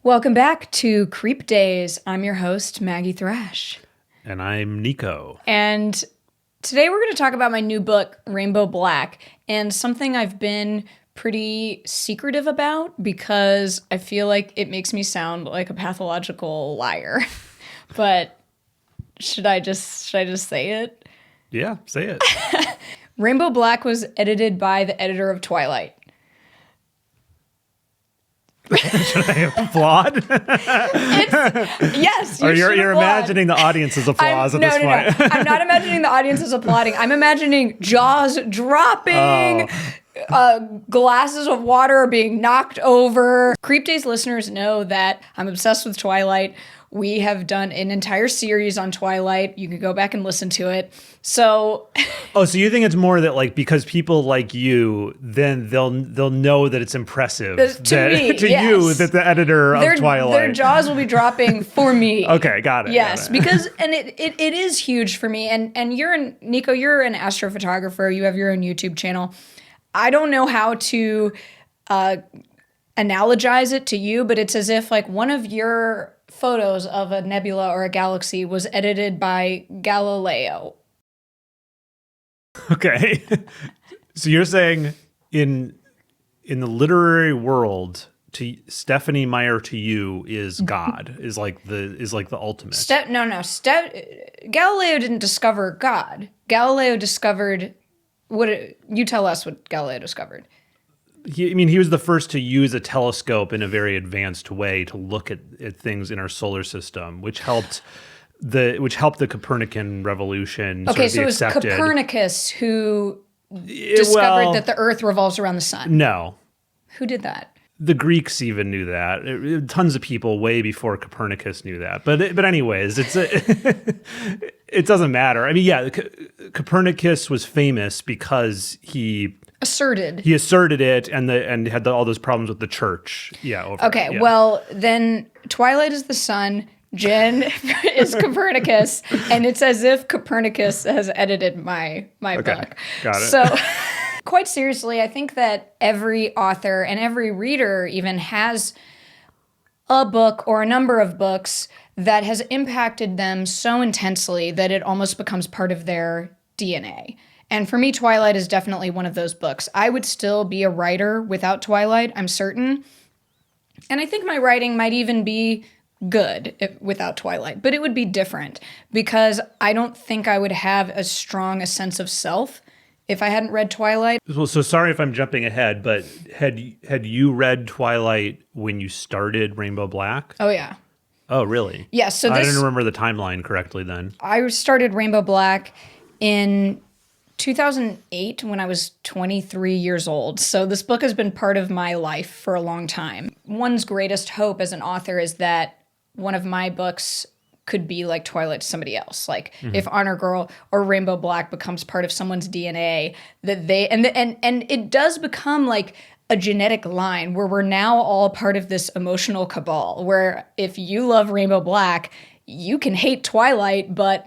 Welcome back to Creep Days. I'm your host, Maggie Thrash. And I'm Nico. And today we're going to talk about my new book, Rainbow Black, and something I've been pretty secretive about because I feel like it makes me sound like a pathological liar. But should I just say it? Yeah, say it. Rainbow Black was edited by the editor of Twilight. Should I applaud? Yes, or you're applaud. Imagining the audience's applause at this point. No. I'm not imagining the audience is applauding. I'm imagining jaws dropping, glasses of water being knocked over. Creep Days listeners know that I'm obsessed with Twilight. We have done an entire series on Twilight. You can go back and listen to it. So, so you think it's more that because people like you, then they'll know that it's impressive you that the editor of Twilight, their jaws will be dropping for me. Okay, got it. Yes, because it is huge for me. And Nico, you're an astrophotographer. You have your own YouTube channel. I don't know how to analogize it to you, but it's as if one of your photos of a nebula or a galaxy was edited by Galileo. Okay. So you're saying in the literary world, to Stephanie Meyer to you is God, is like the ultimate. Galileo didn't discover God. Galileo discovered you tell us what Galileo discovered. He was the first to use a telescope in a very advanced way to look at things in our solar system, which helped the Copernican revolution. Okay, so it was Copernicus who discovered that the Earth revolves around the sun. No. Who did that? The Greeks even knew that. Tons of people way before Copernicus knew that. But anyways, it doesn't matter. Copernicus was famous because he asserted it and had all those problems with the church. Well, then Twilight is the sun, Jen is Copernicus, and it's as if Copernicus has edited my book. Got it. So quite seriously, I think that every author and every reader even has a book or a number of books that has impacted them so intensely that it almost becomes part of their DNA. And for me, Twilight is definitely one of those books. I would still be a writer without Twilight, I'm certain. And I think my writing might even be good without Twilight, but it would be different because I don't think I would have as strong a sense of self if I hadn't read Twilight. Well, so sorry if I'm jumping ahead, but had you read Twilight when you started Rainbow Black? Oh, yeah. Oh, really? Yeah, so I didn't remember the timeline correctly then. I started Rainbow Black in 2008 when I was 23 years old. So this book has been part of my life for a long time. One's greatest hope as an author is that one of my books could be like Twilight to somebody else. If Honor Girl or Rainbow Black becomes part of someone's DNA, that they and it does become like a genetic line where we're now all part of this emotional cabal where if you love Rainbow Black, you can hate Twilight, but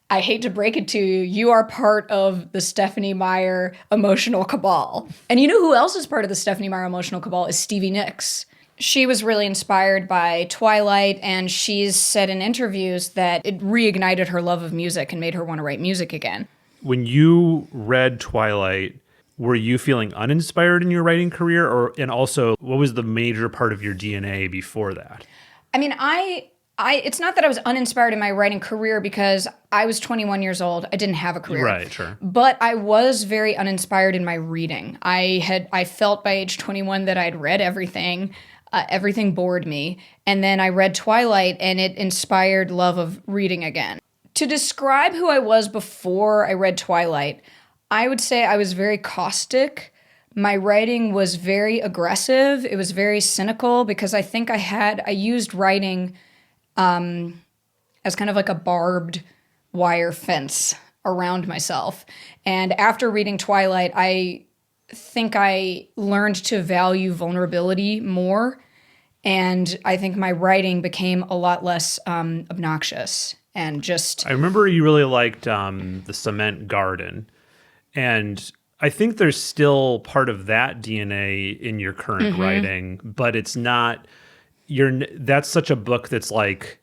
I hate to break it to you, you are part of the Stephanie Meyer emotional cabal. And you know who else is part of the Stephanie Meyer emotional cabal is Stevie Nicks. She was really inspired by Twilight, and she's said in interviews that it reignited her love of music and made her want to write music again. When you read Twilight, were you feeling uninspired in your writing career? And also, what was the major part of your DNA before that? It's not that I was uninspired in my writing career because I was 21 years old. I didn't have a career. Right, sure. But I was very uninspired in my reading. I felt by age 21 that I'd read everything. Everything bored me. And then I read Twilight and it inspired love of reading again. To describe who I was before I read Twilight, I would say I was very caustic. My writing was very aggressive. It was very cynical because I think I used writing as kind of like a barbed wire fence around myself. And after reading Twilight, I think I learned to value vulnerability more. And I think my writing became a lot less obnoxious and just... I remember you really liked The Cement Garden. And I think there's still part of that DNA in your current writing, but it's not that's such a book that's like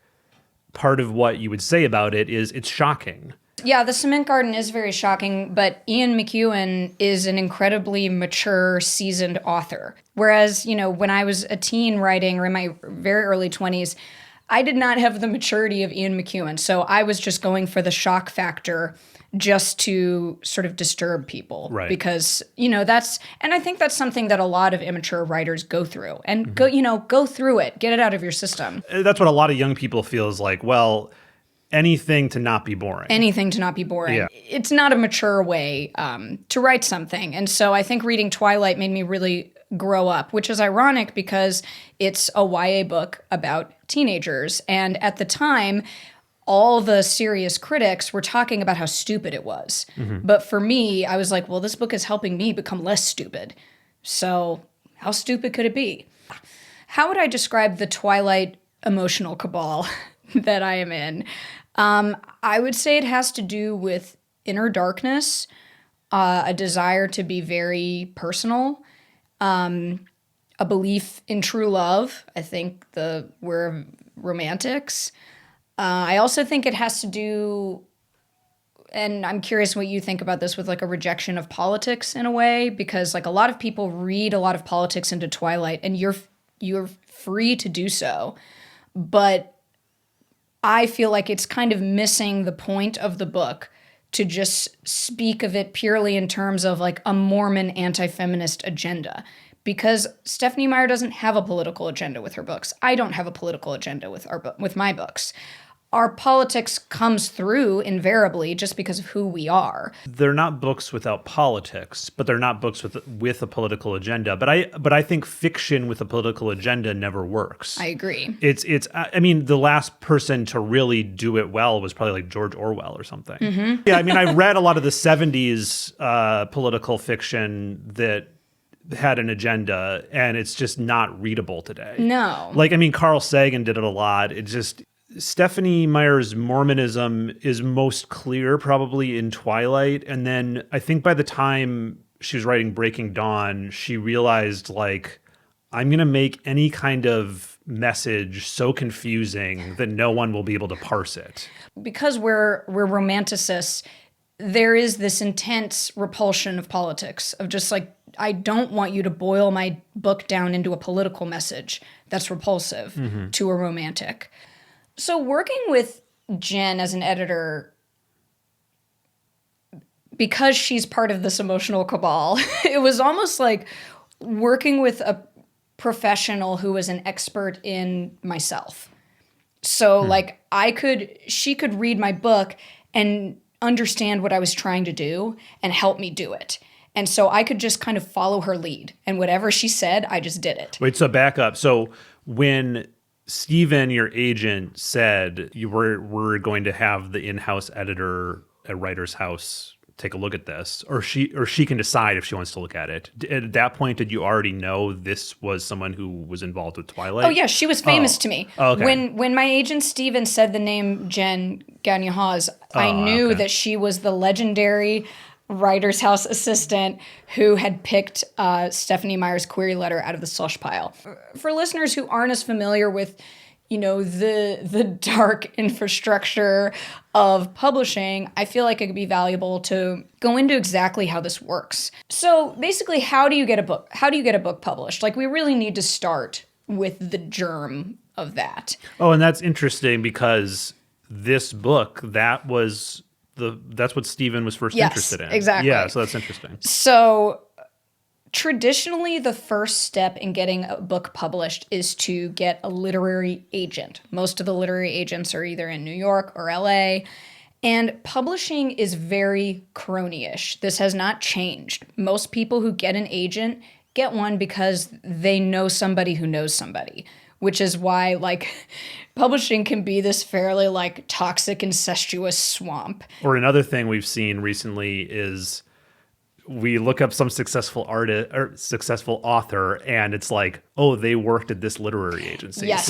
part of what you would say about it is it's shocking. Yeah, The Cement Garden is very shocking, but Ian McEwan is an incredibly mature, seasoned author. Whereas, when I was a teen writing or in my very early 20s, I did not have the maturity of Ian McEwan. So I was just going for the shock factor just to sort of disturb people. Right. Because, and I think that's something that a lot of immature writers go through. And go through it, get it out of your system. That's what a lot of young people feel is like, well, anything to not be boring. Anything to not be boring. Yeah. It's not a mature way to write something. And so I think reading Twilight made me really grow up, which is ironic because it's a YA book about teenagers. And at the time, all the serious critics were talking about how stupid it was. Mm-hmm. But for me, I was like, well, this book is helping me become less stupid. So how stupid could it be? How would I describe the Twilight emotional cabal that I am in? I would say it has to do with inner darkness, a desire to be very personal, a belief in true love. I think we're romantics. I also think it has to do, and I'm curious what you think about this, with like a rejection of politics in a way, because like a lot of people read a lot of politics into Twilight, and you're free to do so, but I feel like it's kind of missing the point of the book to just speak of it purely in terms of like a Mormon anti-feminist agenda. Because Stephenie Meyer doesn't have a political agenda with her books. I don't have a political agenda with my books. Our politics comes through invariably just because of who we are. They're not books without politics, but they're not books with a political agenda. But I think fiction with a political agenda never works. I agree. I mean, the last person to really do it well was probably like George Orwell or something. Mm-hmm. Yeah, I mean, I read a lot of the 70s political fiction that had an agenda, and it's just not readable today. No. Like, I mean, Carl Sagan did it a lot. It just... Stephenie Meyer's Mormonism is most clear probably in Twilight. And then I think by the time she was writing Breaking Dawn, she realized, like, I'm going to make any kind of message so confusing that no one will be able to parse it. Because we're romanticists, there is this intense repulsion of politics, of just like, I don't want you to boil my book down into a political message that's repulsive to a romantic. So working with Jen as an editor, because she's part of this emotional cabal, it was almost like working with a professional who was an expert in myself. So like she could read my book and understand what I was trying to do and help me do it. And so I could just kind of follow her lead, and whatever she said, I just did it. Wait, so back up. So when Stephen, your agent, said we're going to have the in-house editor at Writer's House take a look at this, or she can decide if she wants to look at it. At that point, did you already know this was someone who was involved with Twilight? Oh yeah, she was famous to me. Oh, okay. When my agent Stephen said the name Jen Gagnon-Hawes, I knew that she was the legendary Writer's House assistant who had picked Stephenie Meyer's query letter out of the slush pile. For listeners who aren't as familiar with, the dark infrastructure of publishing, I feel like it could be valuable to go into exactly how this works. So basically, how do you get a book? How do you get a book published? Like, we really need to start with the germ of that. Oh, and that's interesting because this book, that's what Stephen was first interested in. Exactly. Yeah, so that's interesting. So traditionally, the first step in getting a book published is to get a literary agent. Most of the literary agents are either in New York or LA. And publishing is very crony-ish. This has not changed. Most people who get an agent get one because they know somebody who knows somebody, which is why, like, publishing can be this fairly, like, toxic, incestuous swamp. Or another thing we've seen recently is we look up some successful artist or successful author, and it's like, oh, they worked at this literary agency. Yes.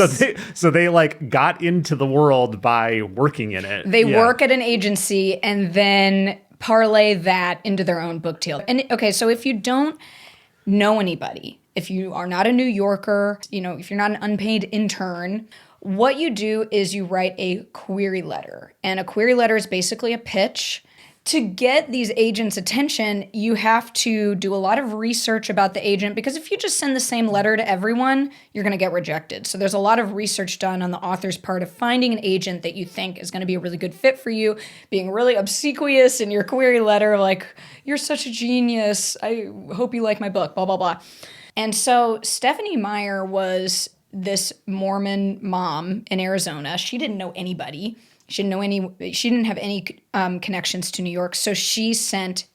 So they like got into the world by working in it. They work at an agency and then parlay that into their own book deal. And okay, so if you don't know anybody if you are not a New Yorker, if you're not an unpaid intern, what you do is you write a query letter. And a query letter is basically a pitch. To get these agents' attention, you have to do a lot of research about the agent, because if you just send the same letter to everyone, you're going to get rejected. So there's a lot of research done on the author's part of finding an agent that you think is going to be a really good fit for you, being really obsequious in your query letter, like, you're such a genius, I hope you like my book, blah, blah, blah. And so Stephenie Meyer was this Mormon mom in Arizona. She didn't know anybody. She didn't have any connections to New York, so she sent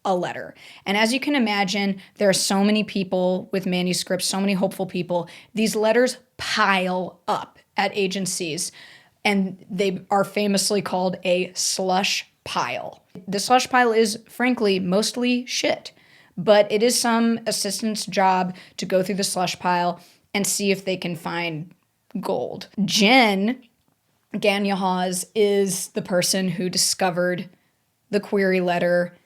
a letter. And as you can imagine, there are so many people with manuscripts, so many hopeful people. These letters pile up at agencies, and they are famously called a slush pile. The slush pile is, frankly, mostly shit, but it is some assistant's job to go through the slush pile and see if they can find gold. Jen Ganyahaz is the person who discovered the query letter.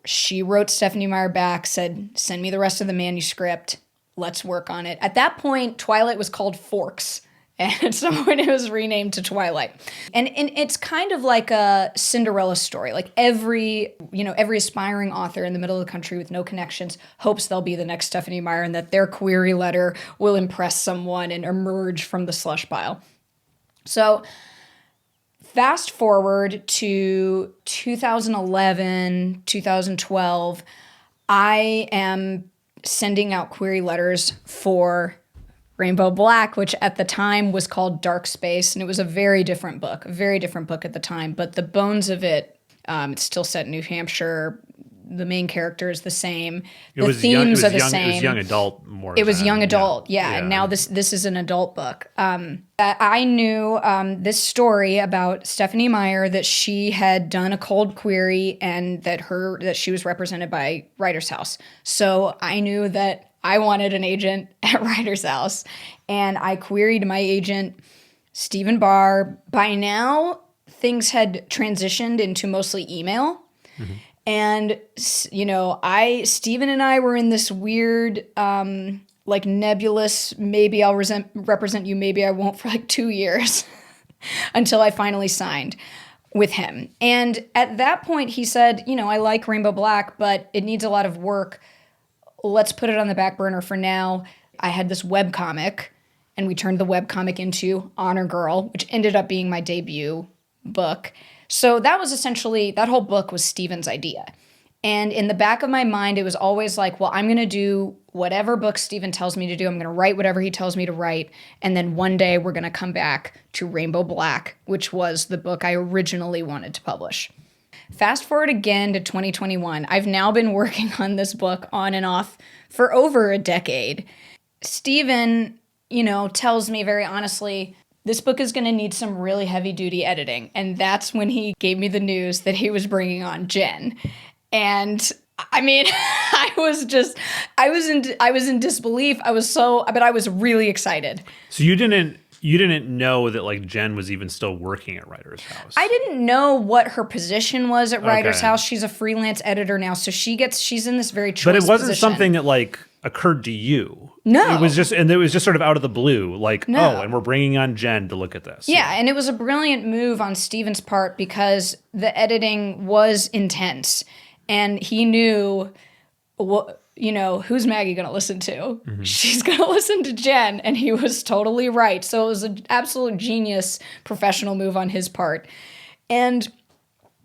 She wrote Stephenie Meyer back, said, send me the rest of the manuscript. Let's work on it. At that point, Twilight was called Forks. And at some point it was renamed to Twilight. And it's kind of like a Cinderella story. Like every aspiring author in the middle of the country with no connections hopes they'll be the next Stephenie Meyer and that their query letter will impress someone and emerge from the slush pile. So fast forward to 2011, 2012, I am sending out query letters for Rainbow Black, which at the time was called Dark Space, and it was a very different book at the time, but the bones of it, it's still set in New Hampshire. The main character is the same. The themes are the same. It was young adult more. It was young adult, yeah. And now this is an adult book. I knew this story about Stephenie Meyer, that she had done a cold query and that she was represented by Writer's House. So I knew that I wanted an agent at Writer's House, and I queried my agent, Stephen Barr. By now, things had transitioned into mostly email. Mm-hmm. And, Stephen and I were in this weird, nebulous, maybe I'll represent you, maybe I won't, for 2 years until I finally signed with him. And at that point, he said, I like Rainbow Black, but it needs a lot of work. Let's put it on the back burner for now. I had this webcomic, and we turned the webcomic into Honor Girl, which ended up being my debut book. So that was essentially, that whole book was Stephen's idea. And in the back of my mind, it was always like, well, I'm going to do whatever book Stephen tells me to do. I'm going to write whatever he tells me to write. And then one day we're going to come back to Rainbow Black, which was the book I originally wanted to publish. Fast forward again to 2021. I've now been working on this book on and off for over a decade. Stephen, tells me very honestly, this book is going to need some really heavy-duty editing. And that's when he gave me the news that he was bringing on Jen. And I mean, I was in disbelief. But I was really excited. So you didn't know that Jen was even still working at Writer's House? I didn't know what her position was at Writer's House. She's a freelance editor now. So she's in this very choice But it wasn't position. something that occurred to you. No. It was just sort of out of the blue, No. and we're bringing on Jen to look at this. Yeah, and it was a brilliant move on Stephen's part because the editing was intense, and he knew who's Maggie going to listen to? Mm-hmm. She's going to listen to Jen, and he was totally right. So it was an absolute genius professional move on his part. And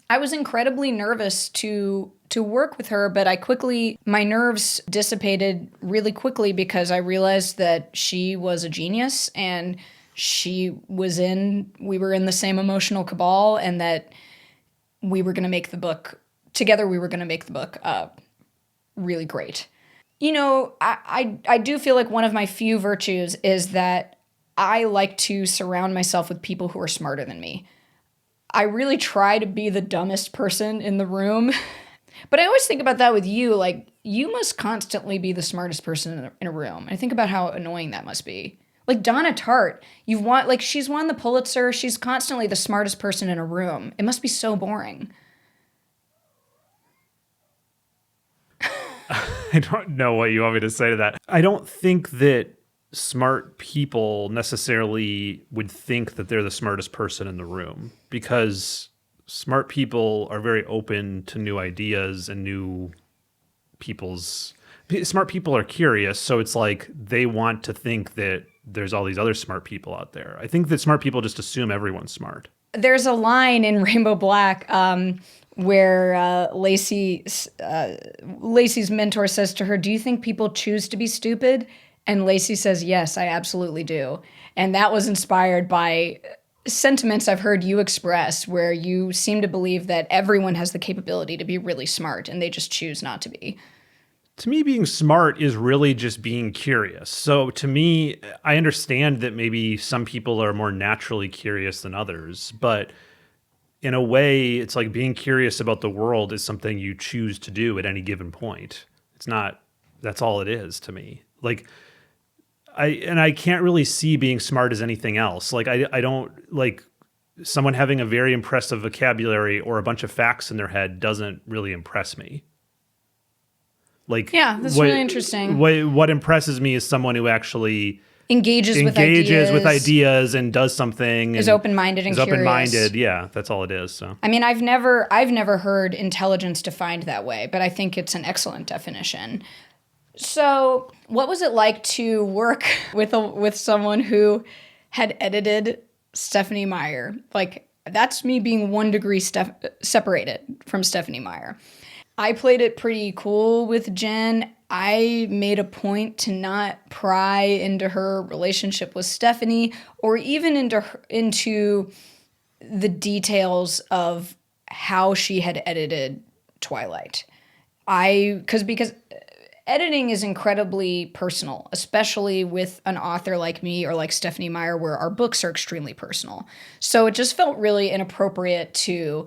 I was incredibly nervous to work with her, but my nerves dissipated really quickly because I realized that she was a genius and we were in the same emotional cabal, and that we were going to make the book really great. I do feel like one of my few virtues is that I like to surround myself with people who are smarter than me. I really try to be the dumbest person in the room. But I always think about that with you. You must constantly be the smartest person in a room. I think about how annoying that must be. Donna Tart, she's won the Pulitzer. She's constantly the smartest person in a room. It must be so boring. I don't know what you want me to say to that. I don't think that smart people necessarily would think that they're the smartest person in the room, because smart people are very open to new ideas and smart people are curious. So it's like they want to think that there's all these other smart people out there. I think that smart people just assume everyone's smart. There's a line in Rainbow Black where Lacey's mentor says to her, "Do you think people choose to be stupid?" And Lacey says, "Yes, I absolutely do." And that was inspired by sentiments I've heard you express, where you seem to believe that everyone has the capability to be really smart and they just choose not to be. To me, being smart is really just being curious. So to me, I understand that maybe some people are more naturally curious than others, but in a way, it's like being curious about the world is something you choose to do at any given point. It's not, that's all it is to me. Like, I can't really see being smart as anything else. Like, I don't, like, someone having a very impressive vocabulary or a bunch of facts in their head doesn't really impress me. Like, yeah, that's really interesting. What impresses me is someone who actually engages with ideas and does something, is open-minded and is curious. Open-minded. Yeah, that's all it is. So I mean, I've never heard intelligence defined that way, but I think it's an excellent definition. So, what was it like to work with someone who had edited Stephenie Meyer? Like, that's me being 1 degree separated from Stephenie Meyer. I played it pretty cool with Jen. I made a point to not pry into her relationship with Stephenie or even into the details of how she had edited Twilight. Because editing is incredibly personal, especially with an author like me or like Stephenie Meyer, where our books are extremely personal. So it just felt really inappropriate to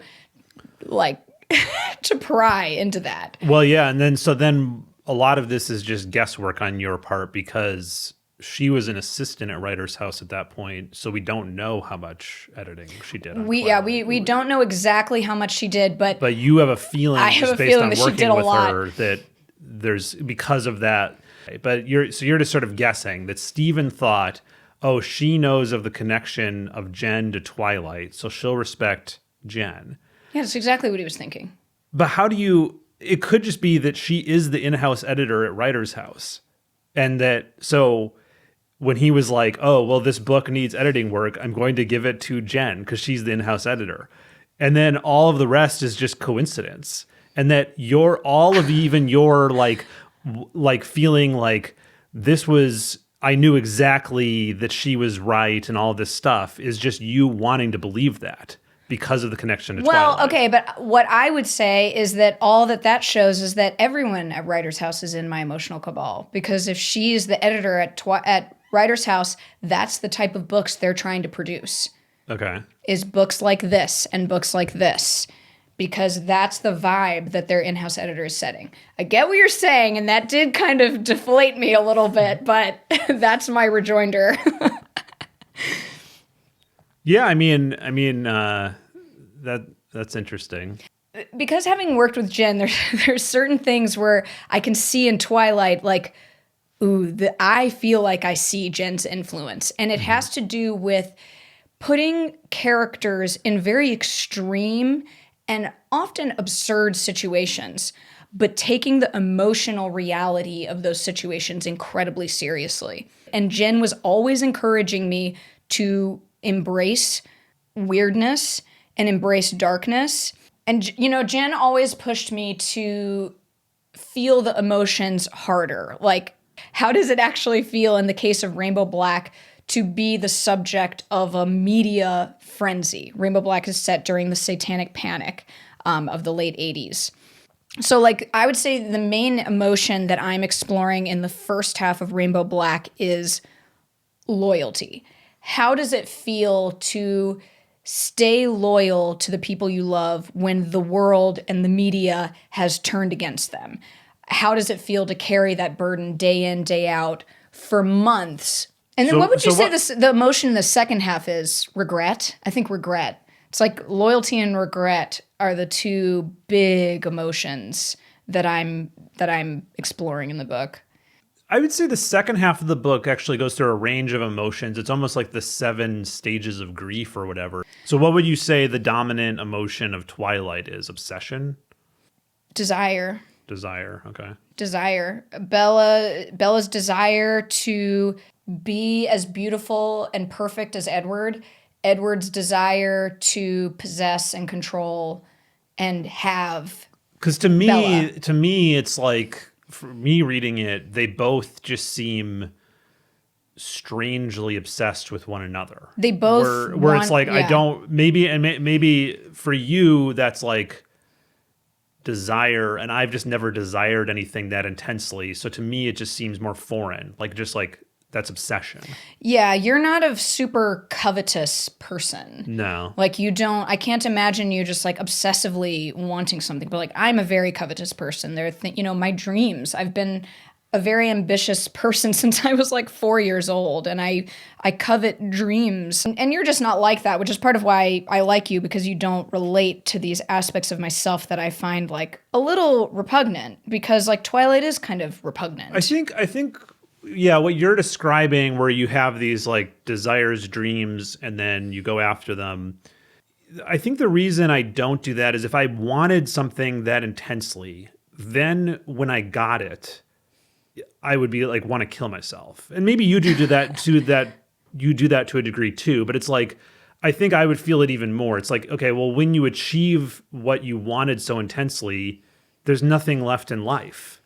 to pry into that. Well, yeah, and then a lot of this is just guesswork on your part, because she was an assistant at Writer's House at that point, so we don't know how much editing she did. We don't know exactly how much she did, but you have a feeling, based on working with her, that there's, because of that. But you're just sort of guessing that Stephen thought, oh, she knows of the connection of Jen to Twilight, so she'll respect Jen. Yeah, that's exactly what he was thinking. But it could just be that she is the in-house editor at Writer's House. And that, so when he was like, oh, well, this book needs editing work, I'm going to give it to Jen because she's the in-house editor. And then all of the rest is just coincidence. And that even your feeling like this was, I knew exactly that she was right and all this stuff is just you wanting to believe that, because of the connection to Twilight. Well, okay, but what I would say is that all that shows is that everyone at Writer's House is in my emotional cabal. Because if she's the editor at Writer's House, that's the type of books they're trying to produce. Okay. Is books like this and books like this. Because that's the vibe that their in-house editor is setting. I get what you're saying, and that did kind of deflate me a little bit, but that's my rejoinder. Yeah, I mean, that's interesting. Because having worked with Jen, there's certain things where I can see in Twilight, like, I feel like I see Jen's influence. And it has to do with putting characters in very extreme and often absurd situations, but taking the emotional reality of those situations incredibly seriously. And Jen was always encouraging me to embrace weirdness and embrace darkness. And, Jen always pushed me to feel the emotions harder. Like, how does it actually feel in the case of Rainbow Black to be the subject of a media frenzy? Rainbow Black is set during the Satanic Panic of the late 80s. So, I would say the main emotion that I'm exploring in the first half of Rainbow Black is loyalty. How does it feel to stay loyal to the people you love when the world and the media has turned against them? How does it feel to carry that burden day in, day out for months? And then what would you say the emotion in the second half is? Regret? I think regret. It's like loyalty and regret are the two big emotions that I'm exploring in the book. I would say the second half of the book actually goes through a range of emotions. It's almost like the 7 stages of grief or whatever. So what would you say the dominant emotion of Twilight is? Obsession? Desire. Desire, okay. Desire. Bella's desire to be as beautiful and perfect as Edward. Edward's desire to possess and control and have. Because to me, it's like, for me reading it, they both just seem strangely obsessed with one another. They both where it's like, I don't, maybe for you that's like desire, and I've just never desired anything that intensely. So to me, it just seems more foreign, like just like that's obsession. Yeah, you're not a super covetous person. No. Like I can't imagine you just like obsessively wanting something, but like I'm a very covetous person. My dreams, I've been a very ambitious person since I was like 4 years old, and I covet dreams. And you're just not like that, which is part of why I like you, because you don't relate to these aspects of myself that I find like a little repugnant, because like Twilight is kind of repugnant. I think yeah, what you're describing, where you have these like desires, dreams, and then you go after them. I think the reason I don't do that is if I wanted something that intensely, then when I got it, I would be like, want to kill myself. And maybe you do that you do that to a degree too, but it's like, I think I would feel it even more. It's like, okay, well, when you achieve what you wanted so intensely, there's nothing left in life.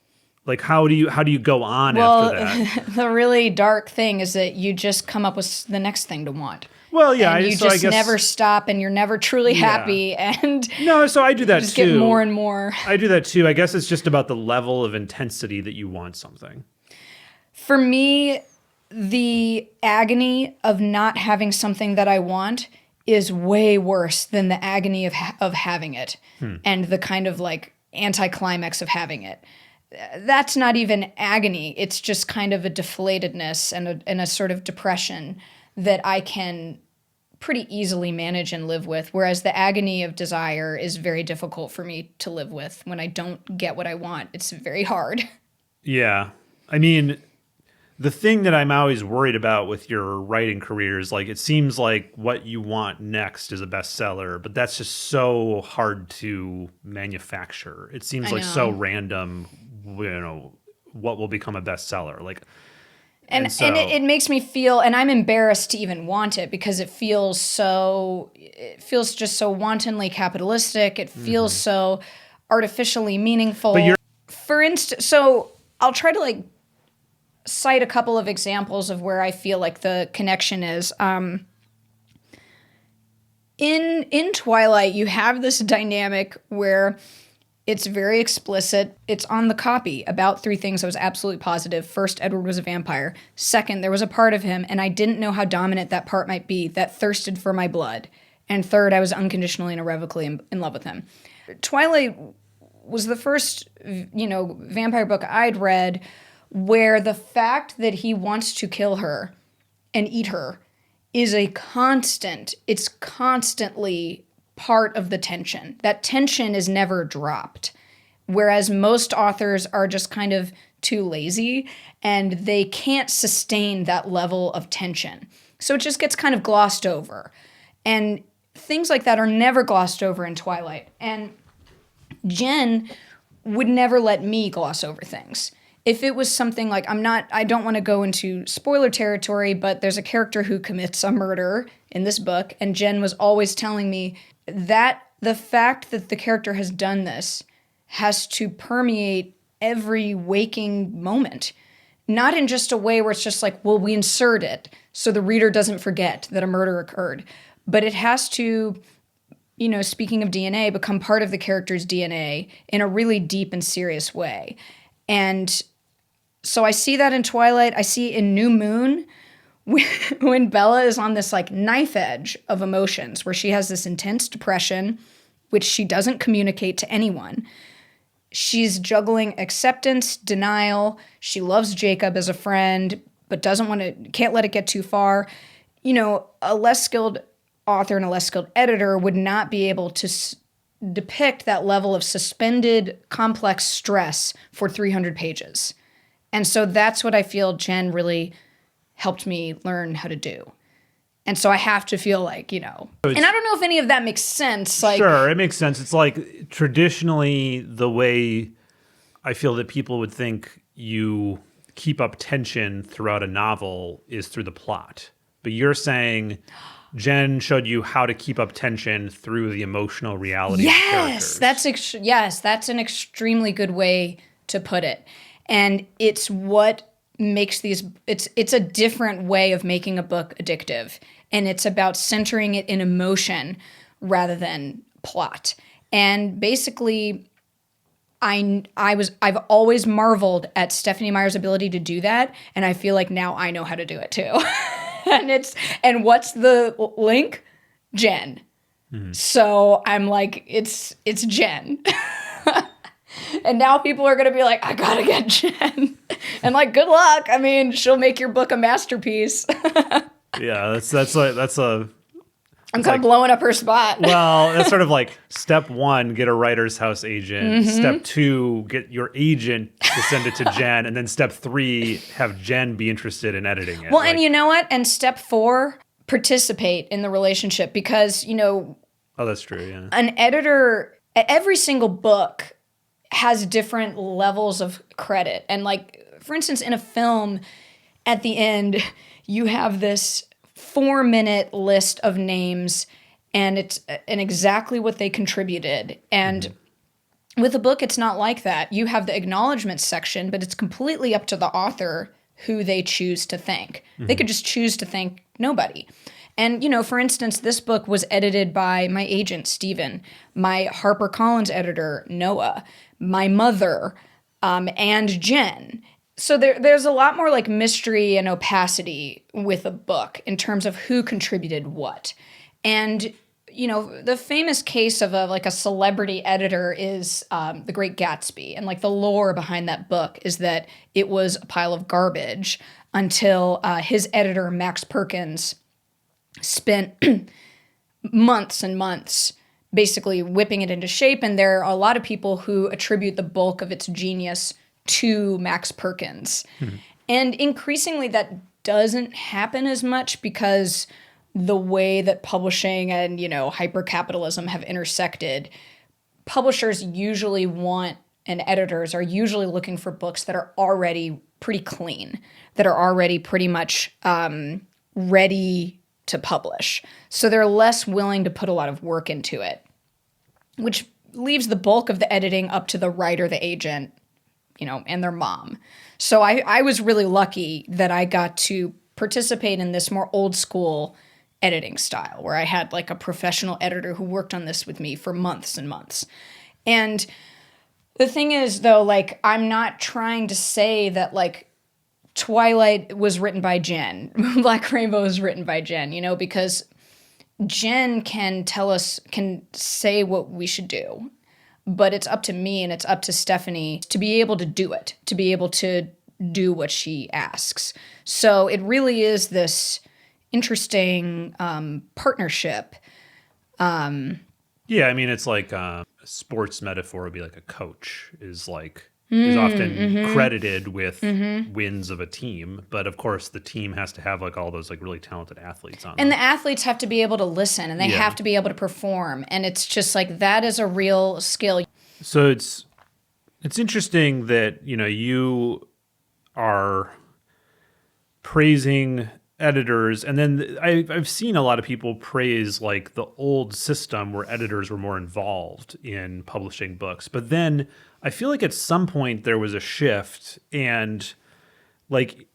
Like, how do you go on after that? The really dark thing is that you just come up with the next thing to want. Well, yeah, and you just never stop, and you're never truly happy. And no, so I do that just too. Get more and more. I do that too. I guess it's just about the level of intensity that you want something. For me, the agony of not having something that I want is way worse than the agony of having it, and the kind of like anticlimax of having it. That's not even agony. It's just kind of a deflatedness and a sort of depression that I can pretty easily manage and live with. Whereas the agony of desire is very difficult for me to live with. When I don't get what I want, it's very hard. Yeah. I mean, the thing that I'm always worried about with your writing career is like, it seems like what you want next is a bestseller, but that's just so hard to manufacture. It seems like so random, what will become a bestseller. Like, and it makes me feel, and I'm embarrassed to even want it, because it feels just so wantonly capitalistic. It feels so artificially meaningful. For instance, so I'll try to like cite a couple of examples of where I feel like the connection is. In Twilight, you have this dynamic where it's very explicit. It's on the copy about 3 things I was absolutely positive. First, Edward was a vampire. Second, there was a part of him, and I didn't know how dominant that part might be, that thirsted for my blood. And third, I was unconditionally and irrevocably in love with him. Twilight was the first, vampire book I'd read where the fact that he wants to kill her and eat her is it's constantly part of the tension. That tension is never dropped. Whereas most authors are just kind of too lazy and they can't sustain that level of tension. So it just gets kind of glossed over. And things like that are never glossed over in Twilight. And Jen would never let me gloss over things. If it was something like, I don't want to go into spoiler territory, but there's a character who commits a murder in this book, and Jen was always telling me that the fact that the character has done this has to permeate every waking moment. Not in just a way where it's just like, well, we insert it so the reader doesn't forget that a murder occurred. But it has to, speaking of DNA, become part of the character's DNA in a really deep and serious way. And so I see that in Twilight. I see in New Moon when Bella is on this like knife edge of emotions, where she has this intense depression, which she doesn't communicate to anyone. She's juggling acceptance, denial. She loves Jacob as a friend, but can't let it get too far. A less skilled author and a less skilled editor would not be able to depict that level of suspended complex stress for 300 pages. And so that's what I feel Jen really helped me learn how to do. And so I have to feel like, and I don't know if any of that makes sense. Like, sure, it makes sense. It's like traditionally the way I feel that people would think you keep up tension throughout a novel is through the plot. But you're saying Jen showed you how to keep up tension through the emotional reality of characters. That's an extremely good way to put it. And it's what makes it's a different way of making a book addictive. And it's about centering it in emotion rather than plot. And basically, I've always marveled at Stephenie Meyer's ability to do that, and I feel like now I know how to do it too. and what's the link? Jen. Mm-hmm. So I'm like, it's Jen. And now people are going to be like, I got to get Jen. And like, good luck. I mean, she'll make your book a masterpiece. Yeah, that's a I'm kind of blowing up her spot. Well, that's sort of like step 1, get a writer's house agent. Mm-hmm. Step 2, get your agent to send it to Jen. And then step 3, have Jen be interested in editing it. Well, and you know what? And step 4, participate in the relationship because, Oh, that's true, yeah. An editor, every single book has different levels of credit. And like, for instance, in a film, at the end, you have this 4-minute list of names and exactly what they contributed. And with a book, it's not like that. You have the acknowledgement section, but it's completely up to the author who they choose to thank. Mm-hmm. They could just choose to thank nobody. And, for instance, this book was edited by my agent, Steven, my HarperCollins editor, Noah, my mother, and Jen. So there's a lot more like mystery and opacity with a book in terms of who contributed what. And, the famous case of a celebrity editor is The Great Gatsby. And like the lore behind that book is that it was a pile of garbage until his editor, Max Perkins, spent months and months basically whipping it into shape. And there are a lot of people who attribute the bulk of its genius to Max Perkins. And increasingly that doesn't happen as much because the way that publishing and, hypercapitalism have intersected, publishers usually want and editors are usually looking for books that are already pretty clean, that are already pretty much ready to publish. So they're less willing to put a lot of work into it, which leaves the bulk of the editing up to the writer, the agent, and their mom. So I was really lucky that I got to participate in this more old school editing style where I had like a professional editor who worked on this with me for months and months. And the thing is, though, like, I'm not trying to say that like Twilight was written by Jen, Black Rainbow was written by Jen, because Jen can say what we should do. But it's up to me and it's up to Stephenie to be able to do it, to be able to do what she asks. So it really is this interesting partnership. Yeah, I mean, it's like a sports metaphor would be like a coach is often credited with wins of a team. But of course, the team has to have like all those like really talented athletes on and them. the athletes have to be able to listen and they have to be able to perform. And it's just like that is a real skill. So it's interesting that, you are praising editors. And then I've seen a lot of people praise like the old system where editors were more involved in publishing books. But then I feel like at some point there was a shift, and like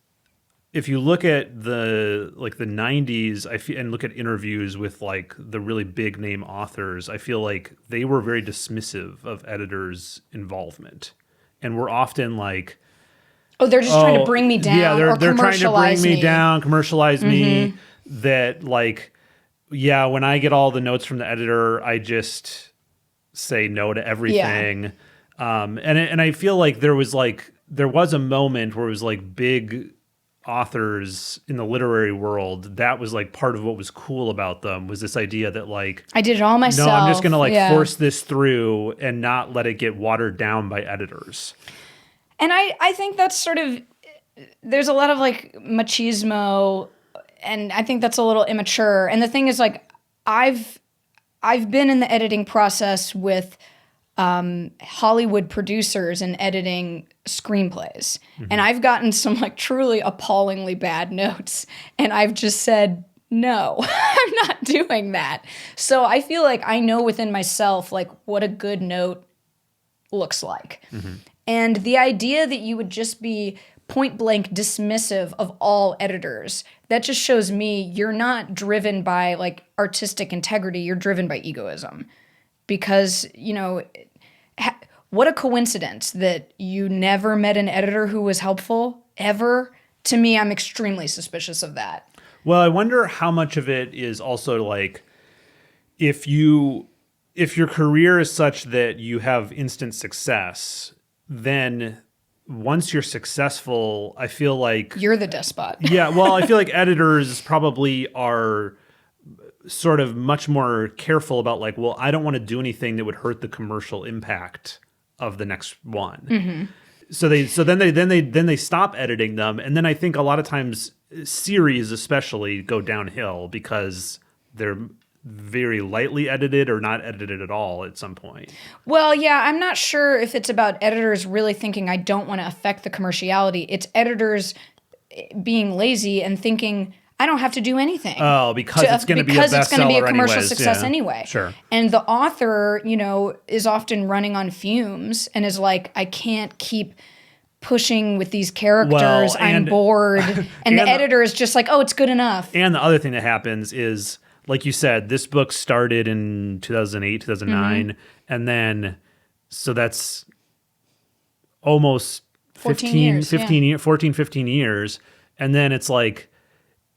if you look at the 90s, and look at interviews with like the really big name authors, I feel like they were very dismissive of editors' involvement, and were often like, oh, they're just trying to bring me down. Yeah, they're trying to bring me down, commercialize me. That like, yeah, when I get all the notes from the editor, I just say no to everything. Yeah. And I feel like there was a moment where it was like big authors in the literary world, that was like part of what was cool about them, was this idea that like, I did it all myself. no, I'm just going to like force this through and not let it get watered down by editors. And I think that's sort of, there's a lot of like machismo, and I think that's a little immature. And the thing is, like, I've been in the editing process with Hollywood producers and editing screenplays. Mm-hmm. And I've gotten some like truly appallingly bad notes. And I've just said, no, I'm not doing that. So I feel like I know within myself, like, what a good note looks like. Mm-hmm. And the idea that you would just be point blank dismissive of all editors, that just shows me you're not driven by like artistic integrity, you're driven by egoism. Because, you know, what a coincidence that you never met an editor who was helpful, ever. To me, I'm extremely suspicious of that. Well, I wonder how much of it is also like, if your career is such that you have instant success, then once you're successful, I feel like... You're the despot. Yeah, well, I feel like editors probably are sort of much more careful about like, well, I don't want to do anything that would hurt the commercial impact of the next one. Mm-hmm. So then they stop editing them, and then I think a lot of times series especially go downhill because they're very lightly edited or not edited at all at some point. Well, yeah, I'm not sure if it's about editors really thinking I don't want to affect the commerciality. It's editors being lazy and thinking I don't have to do anything. Oh, because it's going to be a bestseller because it's going to be a commercial anyways. success Yeah. anyway. Sure. And the author, you know, is often running on fumes and is like, I can't keep pushing with these characters. I'm bored. And the editor is just like, oh, it's good enough. And the other thing that happens is, like you said, this book started in 2008, 2009. Mm-hmm. And then, so that's almost 15 years. And then it's like,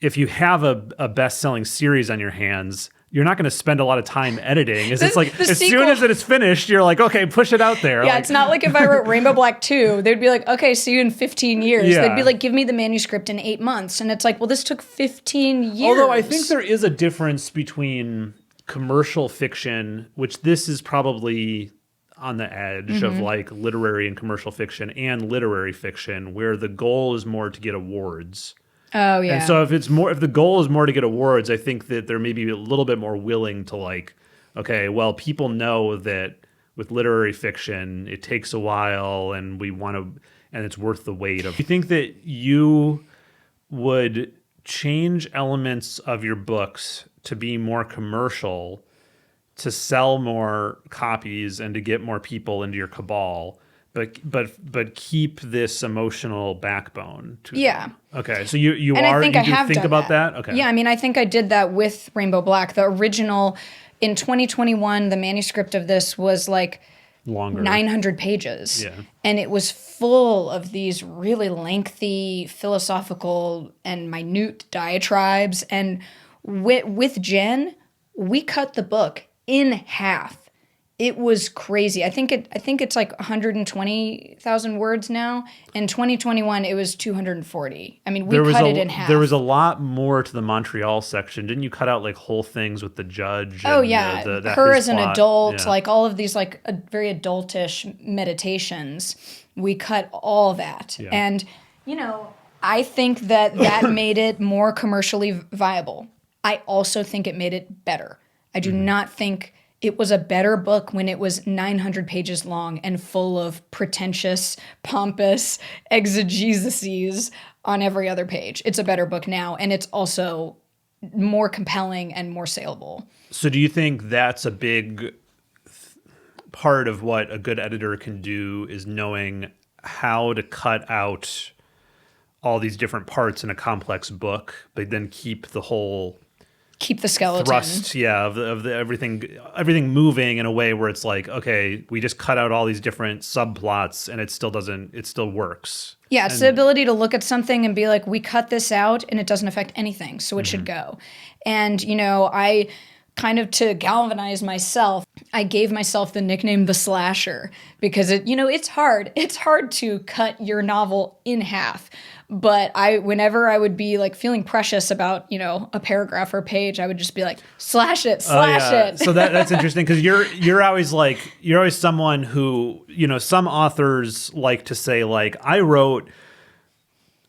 if you have a best-selling series on your hands, you're not going to spend a lot of time editing. It's like, as soon as it's finished, you're like, okay, push it out there. Yeah, like, it's not like if I wrote Rainbow Black 2, they'd be like, okay, see you in 15 years. Yeah. They'd be like, give me the manuscript in 8 months. And it's like, well, this took 15 years. Although I think there is a difference between commercial fiction, which this is probably on the edge of like literary and commercial fiction, and literary fiction, where the goal is more to get awards. Oh, yeah. And so if the goal is more to get awards, I think that they're maybe a little bit more willing to like, okay, well, people know that with literary fiction, it takes a while and and it's worth the wait. Do you think that you would change elements of your books to be more commercial, to sell more copies and to get more people into your cabal, but keep this emotional backbone to them? Okay, so you think about that? Okay. Yeah, I mean, I think I did that with Rainbow Black. The original, in 2021, the manuscript of this was like longer, 900 pages. Yeah. And it was full of these really lengthy philosophical and minute diatribes. And with Jen, we cut the book in half. It was crazy. I think it's like 120,000 words now. In 2021, it was 240. I mean, we cut it in half. There was a lot more to the Montreal section. Didn't you cut out like whole things with the judge? Oh, yeah. Her as an adult, like all of these like very adultish meditations. We cut all that. Yeah. And, you know, I think that made it more commercially viable. I also think it made it better. I do not think it was a better book when it was 900 pages long and full of pretentious, pompous exegeses on every other page. It's a better book now, and it's also more compelling and more saleable. So do you think that's a big part of what a good editor can do, is knowing how to cut out all these different parts in a complex book, but then keep the skeleton thrust, of the everything moving in a way where it's like, okay, we just cut out all these different subplots and it still works. Yeah, it's the ability to look at something and be like, we cut this out and it doesn't affect anything, so it should go. And, you know, I kind of, to galvanize myself, I gave myself the nickname the slasher because it's hard. It's hard to cut your novel in half. But whenever I would be like feeling precious about, a paragraph or a page, I would just be like, slash it. So that's interesting because you're always someone who, some authors like to say like, I wrote,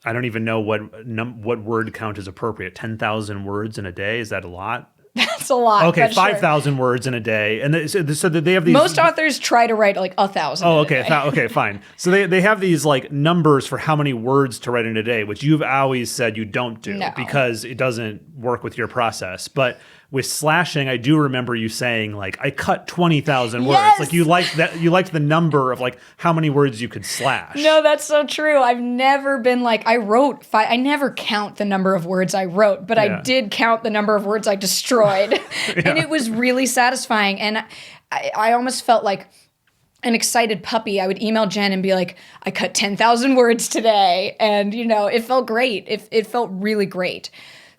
I don't even know what word count is appropriate. 10,000 words in a day. Is that a lot? That's a lot. Okay, 5,000 words in a day, and so they have these. Most authors try to write like 1,000. Oh, okay, okay, fine. So they have these like numbers for how many words to write in a day, which you've always said you don't do because it doesn't work with your process. But with slashing, I do remember you saying like I cut 20,000 words. Yes! Like you liked that. You liked the number of like how many words you could slash. No, that's so true. I've never been like I wrote I never count the number of words I wrote, but I did count the number of words I destroyed, and it was really satisfying. And I almost felt like an excited puppy. I would email Jen and be like, I cut 10,000 words today, and it felt great. It felt really great.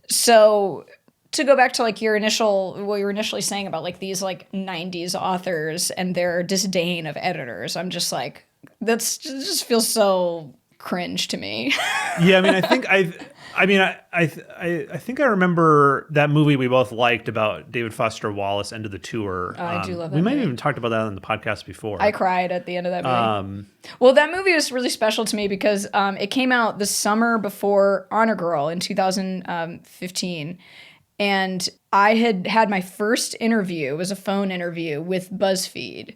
So, to go back to like what you were initially saying about like these like 90s authors and their disdain of editors, I'm just like, that's just feels so cringe to me. Yeah, I mean, I think I remember that movie we both liked about David Foster Wallace, End of the Tour. Oh, I do love that We might have movie. even talked about that on the podcast before. I cried at the end of that movie. Well, that movie was really special to me because it came out the summer before Honor Girl in 2015. And I had my first interview. It was a phone interview with BuzzFeed.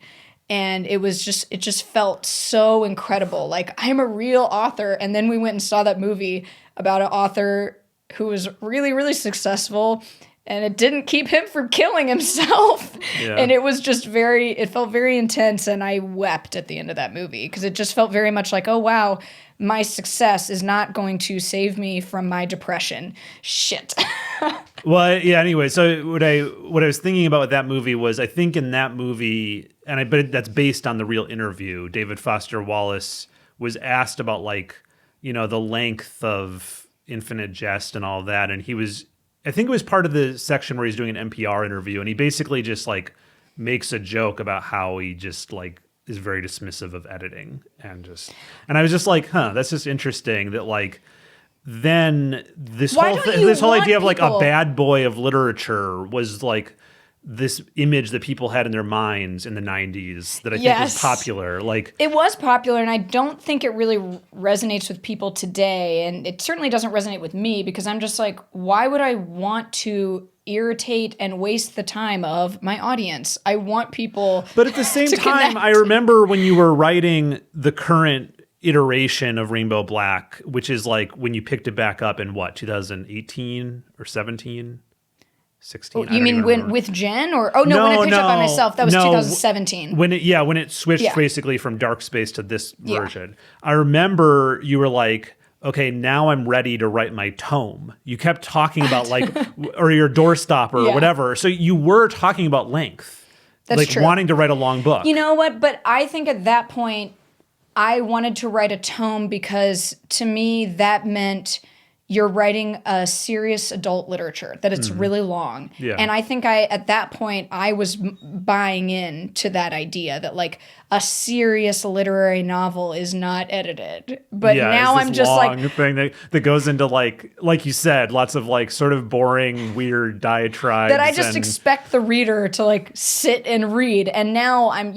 And it just felt so incredible. Like, I'm a real author. And then we went and saw that movie about an author who was really, really successful. And it didn't keep him from killing himself. Yeah. And it was just it felt very intense. And I wept at the end of that movie because it just felt very much like, oh, wow, my success is not going to save me from my depression. Shit. Well, yeah. Anyway, so what I was thinking about with that movie was, I think in that movie, but that's based on the real interview. David Foster Wallace was asked about like, the length of Infinite Jest and all that, and I think it was part of the section where he's doing an NPR interview, and he basically just like makes a joke about how he just like is very dismissive of editing and I was just like, that's just interesting that like. Then this whole idea of like a bad boy of literature was like this image that people had in their minds in the 90s that I think was popular. Like, it was popular, and I don't think it really resonates with people today. And it certainly doesn't resonate with me because I'm just like, why would I want to irritate and waste the time of my audience? I want people. But at the same time, I remember when you were writing the current iteration of Rainbow Black, which is like when you picked it back up in 2018 or 17, 16. You mean with Jen or when I picked it up by myself? That was 2017. When it switched basically from Dark Space to this version. I remember you were like, okay, now I'm ready to write my tome. You kept talking about like, or your doorstopper or whatever. So you were talking about length. That's like true. Wanting to write a long book. You know what? But I think at that point, I wanted to write a tome because to me that meant you're writing a serious adult literature, that it's really long. Yeah. And I think at that point I was buying into that idea that like a serious literary novel is not edited. But now I'm just long like thing that goes into like you said, lots of like sort of boring, weird diatribes. That I just expect the reader to like sit and read. And now I'm,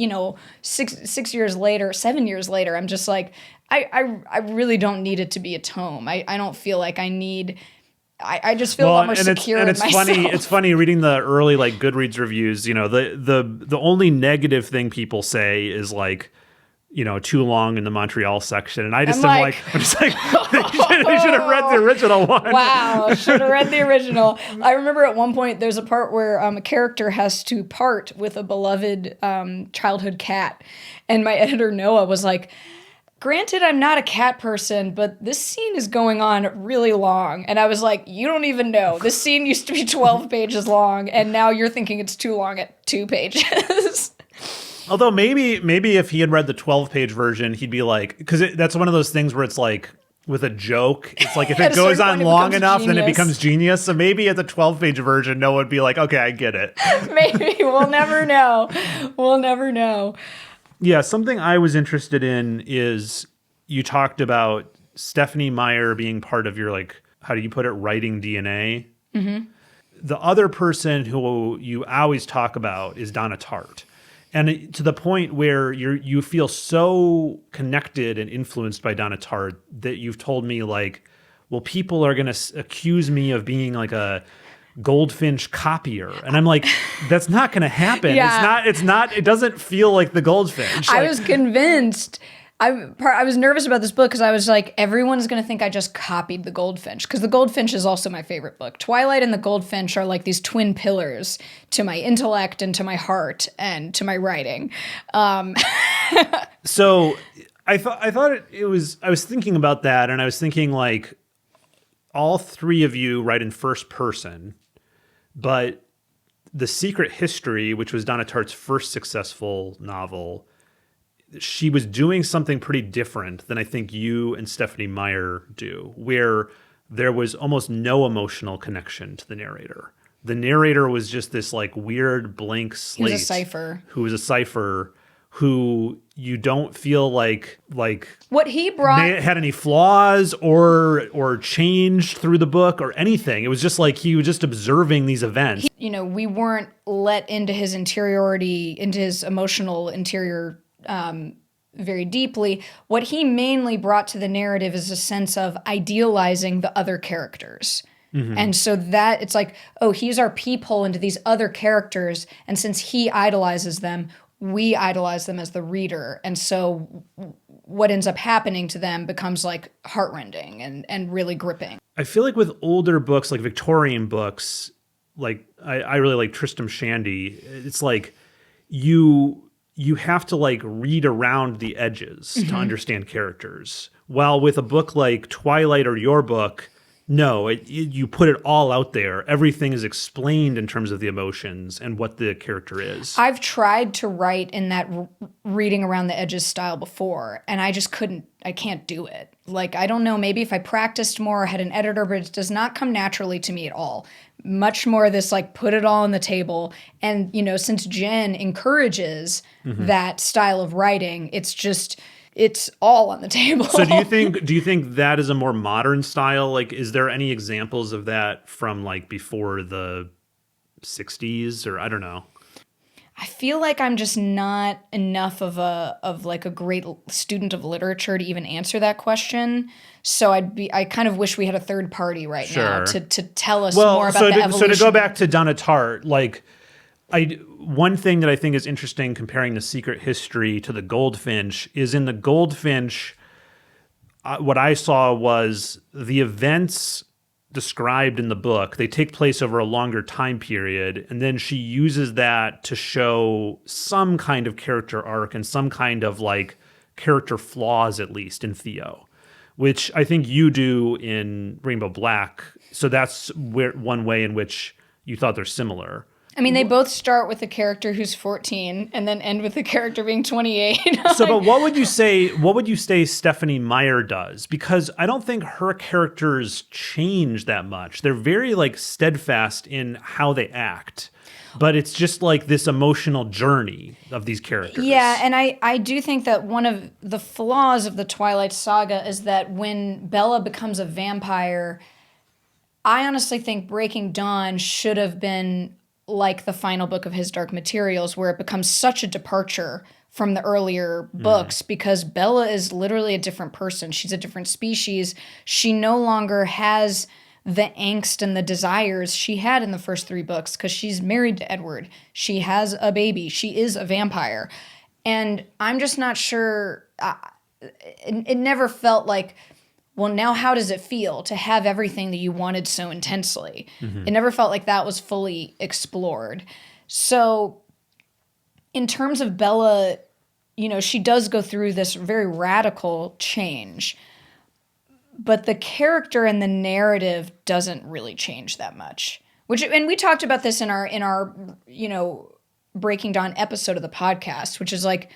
7 years later, I'm just like, I really don't need it to be a tome. I don't feel like I need. I just feel a lot more secure in myself. It's funny reading the early like Goodreads reviews. The only negative thing people say is like, too long in the Montreal section, and I just I'm just like, you should have read the original one. Wow, should have read the original. I remember at one point there's a part where a character has to part with a beloved childhood cat, and my editor Noah was like, granted, I'm not a cat person, but this scene is going on really long. And I was like, you don't even know. This scene used to be 12 pages long, and now you're thinking it's too long at 2 pages. Although maybe if he had read the 12-page version, he'd be like, because that's one of those things where it's like, with a joke. It's like if At it a goes certain on point, it long becomes enough, then it genius. becomes genius. So maybe at the 12-page version, no one would be like, okay, I get it. Maybe. We'll never know. We'll never know. Yeah, something I was interested in is you talked about Stephanie Meyer being part of your, like, how do you put it, writing DNA? Mm-hmm. The other person who you always talk about is Donna Tart. And to the point where you feel so connected and influenced by Donna Tart that you've told me, like, well, people are going to accuse me of being like a Goldfinch copier. And I'm like, that's not going to happen. Yeah. It's not, it doesn't feel like the Goldfinch. I Like, was convinced. I was nervous about this book because I was like, everyone's going to think I just copied The Goldfinch, because The Goldfinch is also my favorite book. Twilight and The Goldfinch are like these twin pillars to my intellect and to my heart and to my writing. So I thought it was, I was thinking about that, and I was thinking, like, all three of you write in first person, but The Secret History, which was Donna Tartt's first successful novel, she was doing something pretty different than I think you and Stephanie Meyer do, where there was almost no emotional connection to the narrator. The narrator was just this, like, weird blank slate. He was a cipher. Who was a cipher who you don't feel like What he brought had any flaws or changed through the book or anything. It was just like he was just observing these events. we weren't let into his interiority, into his emotional interior very deeply. What he mainly brought to the narrative is a sense of idealizing the other characters. Mm-hmm. And so that it's like, oh, he's our peephole into these other characters. And since he idolizes them, we idolize them as the reader. And so what ends up happening to them becomes like heartrending and really gripping. I feel like with older books, like Victorian books, like I really like Tristram Shandy, it's like you have to, like, read around the edges to understand characters. While with a book like Twilight or your book, no, you put it all out there. Everything is explained in terms of the emotions and what the character is. I've tried to write in that reading around the edges style before, and I just I can't do it. Like, I don't know, maybe if I practiced more or had an editor, but it does not come naturally to me at all. Much more this, like, put it all on the table. And, since Jen encourages that style of writing, it's all on the table. So do you think that is a more modern style? Like, is there any examples of that from, like, before the 60s, or I don't know? I feel like I'm just not enough of a great student of literature to even answer that question. So I kind of wish we had a third party right now to tell us more about the evolution. So to go back to Donna Tartt, like, one thing that I think is interesting comparing The Secret History to The Goldfinch is in The Goldfinch, what I saw was the events described in the book, they take place over a longer time period, and then she uses that to show some kind of character arc and some kind of, like, character flaws, at least in Theo, which I think you do in Rainbow Black. So that's one way in which you thought they're similar. I mean, they both start with a character who's 14 and then end with a character being 28. So, but what would you say Stephanie Meyer does? Because I don't think her characters change that much. They're very, like, steadfast in how they act. But it's just like this emotional journey of these characters. Yeah, and I do think that one of the flaws of the Twilight saga is that when Bella becomes a vampire, I honestly think Breaking Dawn should have been like the final book of His Dark Materials, where it becomes such a departure from the earlier books because Bella is literally a different person. She's a different species. She no longer has the angst and the desires she had in the first three books because she's married to Edward. She has a baby. She is a vampire. And I'm just not sure. It never felt like, well, now how does it feel to have everything that you wanted so intensely? It never felt like that was fully explored. So in terms of Bella, she does go through this very radical change, but the character and the narrative doesn't really change that much. And we talked about this in our Breaking Dawn episode of the podcast, which is like,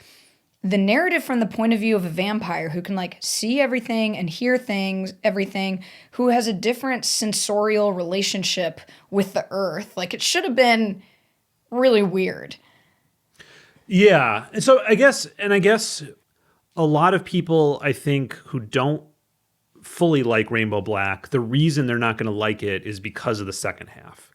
the narrative from the point of view of a vampire who can like see everything and hear things, everything, who has a different sensorial relationship with the earth. Like it should have been really weird. Yeah. And so I guess a lot of people, I think, who don't fully like Rainbow Black, the reason they're not going to like it is because of the second half.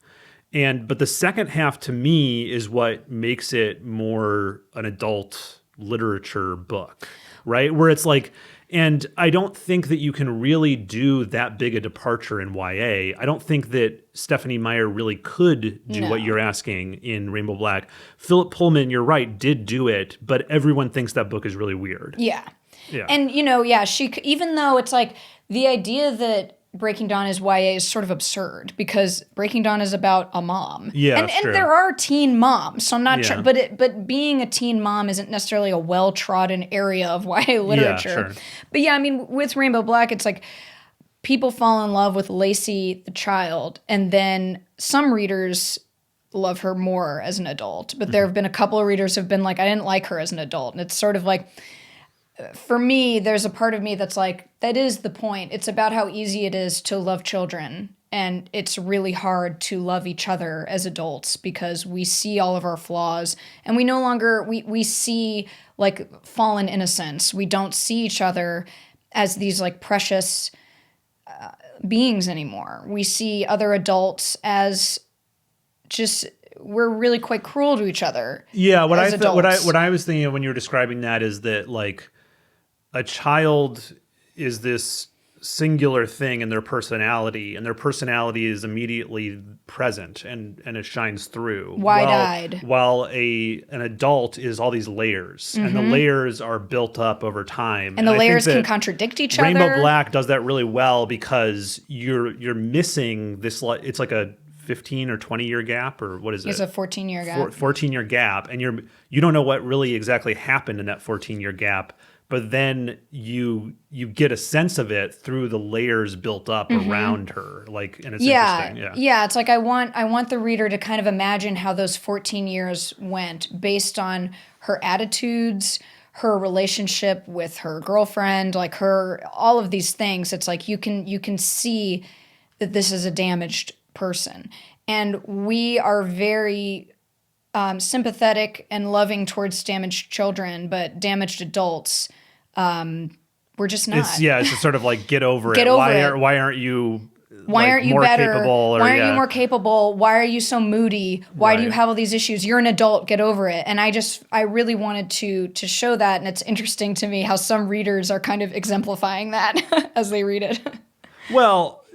But the second half to me is what makes it more an adult literature book, right? Where it's like, and I don't think that you can really do that big a departure in YA. I don't think that Stephanie Meyer really could do what you're asking in Rainbow Black. Philip Pullman, you're right, did do it, but everyone thinks that book is really weird. Yeah. Yeah. And, she, even though it's like the idea that Breaking Dawn is YA is sort of absurd because Breaking Dawn is about a mom. Yeah, and there are teen moms, so I'm not sure. But being a teen mom isn't necessarily a well-trodden area of YA literature. Yeah, sure. But yeah, I mean, with Rainbow Black, it's like people fall in love with Lacey the child, and then some readers love her more as an adult. But there have been a couple of readers who've been like, I didn't like her as an adult. And it's sort of like, for me, there's a part of me that's like, that is the point. It's about how easy it is to love children. And it's really hard to love each other as adults because we see all of our flaws and we no longer, we see like fallen innocence. We don't see each other as these like precious beings anymore. We see other adults as just, we're really quite cruel to each other. Yeah, what adults. I was thinking of when you were describing that is that like a child is this singular thing in their personality, and their personality is immediately present and it shines through. Wide-eyed. While an adult is all these layers, and the layers are built up over time. And the layers can contradict each other. Rainbow Black does that really well because you're missing this. It's like a 15 or 20 year gap, or what is it? It's a 14-year gap. 14-year gap, and you don't know what really exactly happened in that 14-year gap, but then you get a sense of it through the layers built up around her. Like, and it's interesting. Yeah. It's like I want the reader to kind of imagine how those 14 years went based on her attitudes, her relationship with her girlfriend, like all of these things. It's like you can see that this is a damaged person. And we are very sympathetic and loving towards damaged children, but damaged adults, we're just not. It's just sort of like, get over it. Why aren't you more better? Capable? Why aren't you more capable? Why are you so moody? Why do you have all these issues? You're an adult, get over it. And I really wanted to show that. And it's interesting to me how some readers are kind of exemplifying that as they read it. Well,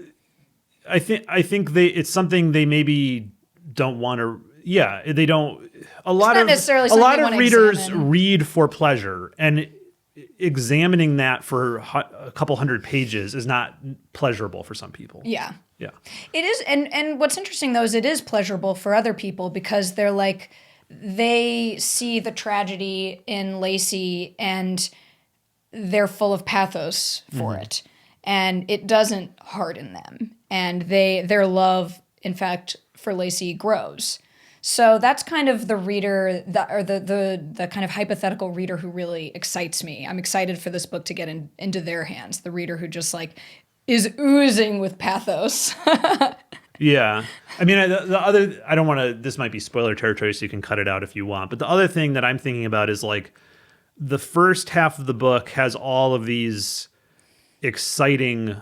I think it's something they maybe don't want to. Yeah, they don't. A lot of readers read for pleasure, and examining that for a couple hundred pages is not pleasurable for some people. Yeah. Yeah. It is, and what's interesting though is it is pleasurable for other people because they're like, they see the tragedy in Lacey and they're full of pathos for it, and it doesn't harden them, and their love, in fact, for Lacey grows. So that's kind of the reader, the kind of hypothetical reader who really excites me. I'm excited for this book to get into their hands. The reader who just like is oozing with pathos. Yeah. I mean, I don't want to, this might be spoiler territory, so you can cut it out if you want. But the other thing that I'm thinking about is like the first half of the book has all of these exciting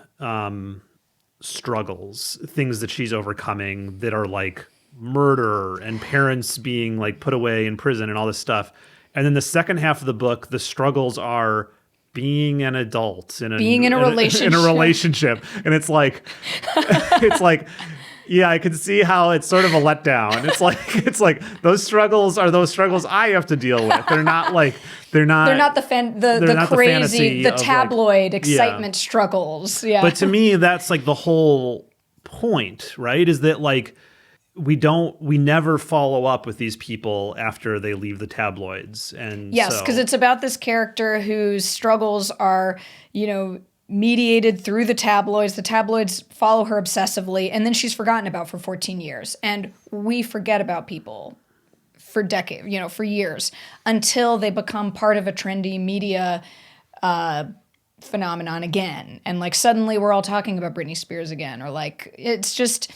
struggles, things that she's overcoming that are like murder and parents being like put away in prison and all this stuff. And then the second half of the book, the struggles are being an adult in a relationship. And it's like yeah, I can see how it's sort of a letdown. It's like those struggles are those struggles I have to deal with. They're not the crazy, the tabloid excitement struggles. Yeah. But to me, that's like the whole point, right? Is that like we never follow up with these people after they leave the tabloids. And yes, because it's about this character whose struggles are, mediated through the tabloids. The tabloids follow her obsessively, and then she's forgotten about for 14 years. And we forget about people for decades, for years, until they become part of a trendy media phenomenon again. And like suddenly we're all talking about Britney Spears again, or like it's just.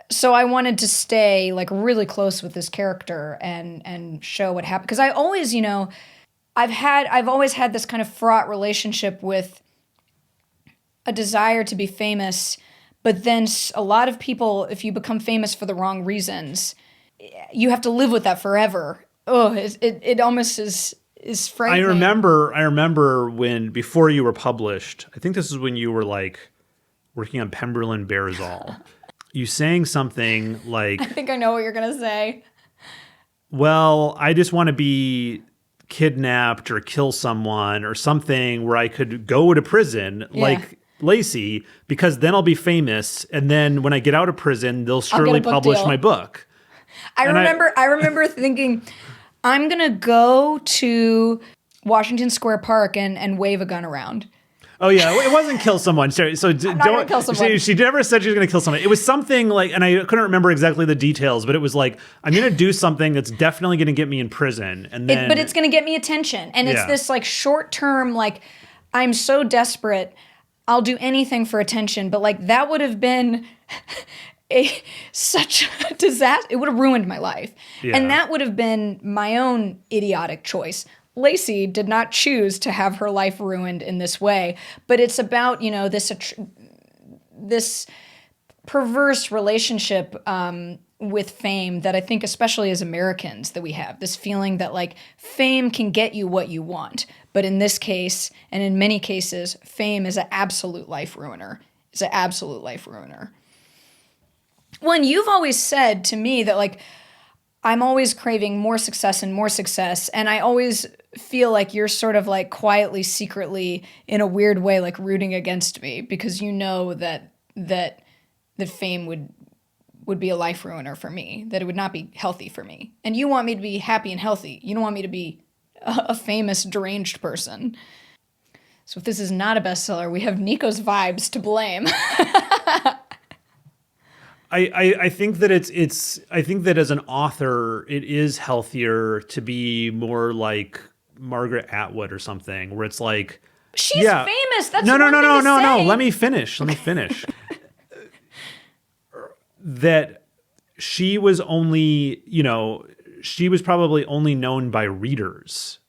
So I wanted to stay like really close with this character and show what happened, because I always, I've always had this kind of fraught relationship with a desire to be famous, but then a lot of people, if you become famous for the wrong reasons, you have to live with that forever. Oh, it almost is frightening. I remember when, before you were published, I think this is when you were like working on Pemberlin Bearsall. You saying something like, I think I know what you're going to say. Well, I just want to be kidnapped or kill someone or something where I could go to prison like Lacey, because then I'll be famous. And then when I get out of prison, they'll surely publish my book. I remember thinking, I'm going to go to Washington Square Park and wave a gun around. Oh yeah, it wasn't kill someone. Sorry, so don't kill someone. She never said she was going to kill someone. It was something like, and I couldn't remember exactly the details, but it was like, I'm going to do something that's definitely going to get me in prison, and then but it's going to get me attention, and it's this like short term, like I'm so desperate, I'll do anything for attention. But like that would have been such a disaster. It would have ruined my life, and that would have been my own idiotic choice. Lacey did not choose to have her life ruined in this way, but it's about, this perverse relationship with fame that I think, especially as Americans, that we have this feeling that like fame can get you what you want. But in this case, and in many cases, fame is an absolute life ruiner. It's an absolute life ruiner. Well, and you've always said to me that like, I'm always craving more success and more success. And I always feel like you're sort of like quietly, secretly, in a weird way, like rooting against me, because you know that fame would be a life ruiner for me, that it would not be healthy for me. And you want me to be happy and healthy. You don't want me to be a famous, deranged person. So if this is not a bestseller, we have Nico's vibes to blame. I think that I think that as an author, it is healthier to be more like Margaret Atwood or something, where it's like, she's famous. That's no. Let me finish. That she was only, she was probably only known by readers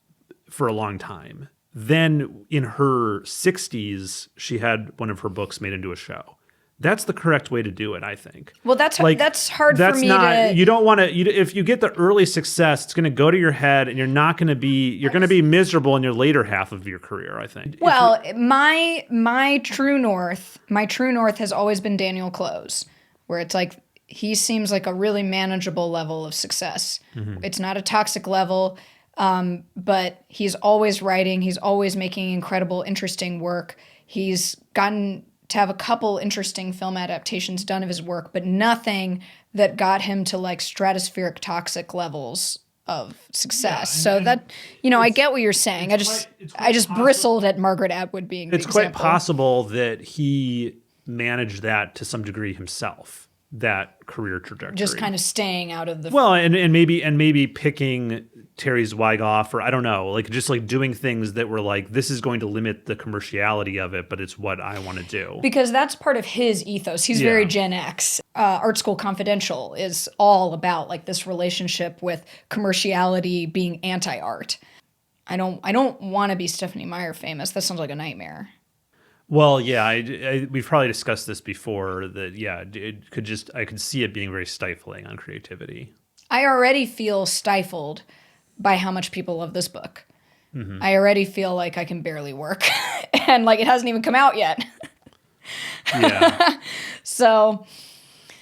for a long time. Then in her 60s, she had one of her books made into a show. That's the correct way to do it, I think. Well, that's hard for me to... You don't want to... if you get the early success, it's going to go to your head, and you're not going to be... You're going to be miserable in your later half of your career, I think. Well, my true north has always been Daniel Close, where it's like he seems like a really manageable level of success. Mm-hmm. It's not a toxic level, but he's always writing. He's always making incredible, interesting work. He's gotten to have a couple interesting film adaptations done of his work, but nothing that got him to like stratospheric toxic levels of success. So that, I get what you're saying. I just bristled at Margaret Atwood being the example. It's quite possible that he managed that to some degree himself, that career trajectory. Just kind of staying out of the... Well, and maybe picking Terry Zweig off, or I don't know, like just like doing things that were like, this is going to limit the commerciality of it, but it's what I want to do. Because that's part of his ethos. He's very Gen X. Art School Confidential is all about like this relationship with commerciality being anti-art. I don't want to be Stephenie Meyer famous. That sounds like a nightmare. Well, yeah, we've probably discussed this before, that, I could see it being very stifling on creativity. I already feel stifled by how much people love this book. Mm-hmm. I already feel like I can barely work, and like it hasn't even come out yet. Yeah. So.